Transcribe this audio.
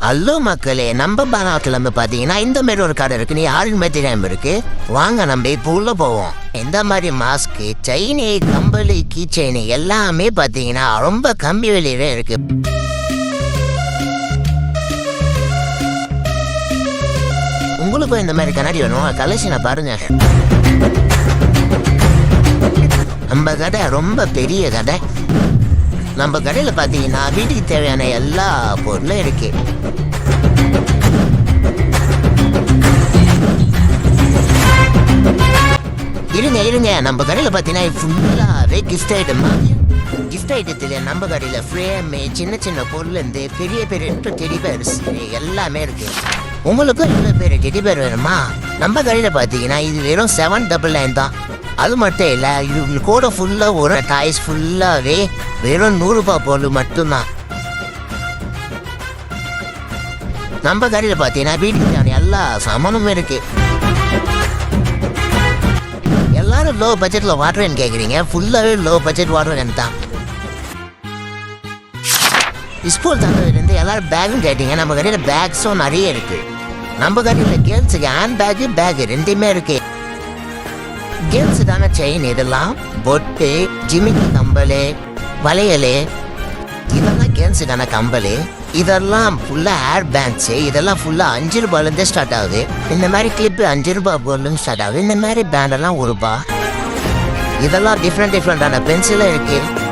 அல்லோ மக்களே, நம்ம பனாத்துல இருந்து பாத்தீங்கன்னா இந்த மாதிரி ஒரு கடை இருக்கு. நீ யாருக்குமே தெரியாம இருக்கு. வாங்க நம்ம இப்போ உள்ள போவோம். இந்த மாதிரி மாஸ்க், செயின், கம்பளி, கீ செயின் எல்லாமே பாத்தீங்கன்னா ரொம்ப கம்மி விலையில இருக்கு. உங்களுக்கும் இந்த மாதிரி கண்ணாடி வேணும், கலெக்ஷனை பாருங்க. நம்ம கடை ரொம்ப பெரிய கடை. நம்ம கடையில் பார்த்தீங்கன்னா வீட்டுக்கு தேவையான எல்லா பொருளும் இருக்கு. இருங்க நம்ம கடையில் பார்த்தீங்கன்னா ஃபுல்லாகவே கிஃப்ட் ஐட்டம் தான். கிஃப்ட் ஐட்டத்தில் நம்ம கடையில் ஃப்ரேமு, சின்ன சின்ன பொருள்லேருந்து பெரிய பெரிய டெடிபேர்ஸ் எல்லாமே இருக்கு. உங்களுக்கும் இவ்வளோ பேர் டெடிபேர் வேணுமா? நம்ம கடையில் பார்த்தீங்கன்னா இது வெறும் 799 தான். அது மட்டும் இல்லை, இது கூட ஃபுல்லாக ஒரு டாய்ஸ் ஃபுல்லாகவே வெறும் 100 ரூபாய் பொருள் மட்டும்தான். நம்ம கடையில் பார்த்தீங்கன்னா வீட்டுக்கு எல்லா சாமானும் இருக்கு. எல்லாரும் லோ பட்ஜெட்டில் வாட்டர்ன்னு கேட்குறீங்க. ஃபுல்லாகவே லோ பட்ஜெட் வாட்டர் தான். ஸ்கூல் தந்ததுலேருந்து எல்லாரும் பேக்கும் கேட்டீங்க. நம்ம கடையில் பேக்ஸும் நிறைய இருக்கு. நம்ம கடையில் கேர்ள்ஸுக்கு ஹேண்ட் பேக்கு ரெண்டுமே இருக்கு. கேர்ள்ஸு தானே செயின், இதெல்லாம் பொட்டு, ஜிமிக்கி கம்பல், வளையல், இதெல்லாம் கேர்ள்ஸு தானே கம்பல். இதெல்லாம் ஃபுல்லாக ஹேர் பேண்ட்ஸு, இதெல்லாம் ஃபுல்லாக 5 ரூபாயிலேருந்தே ஸ்டார்ட் ஆகுது. இந்த மாதிரி கிளிப்பு 5 ரூபாய் பொருளும் ஸ்டார்ட் ஆகுது. இந்த மாதிரி பேண்டெல்லாம் 1 ரூபாய். இதெல்லாம் டிஃப்ரெண்டான பென்சிலும் இருக்குது.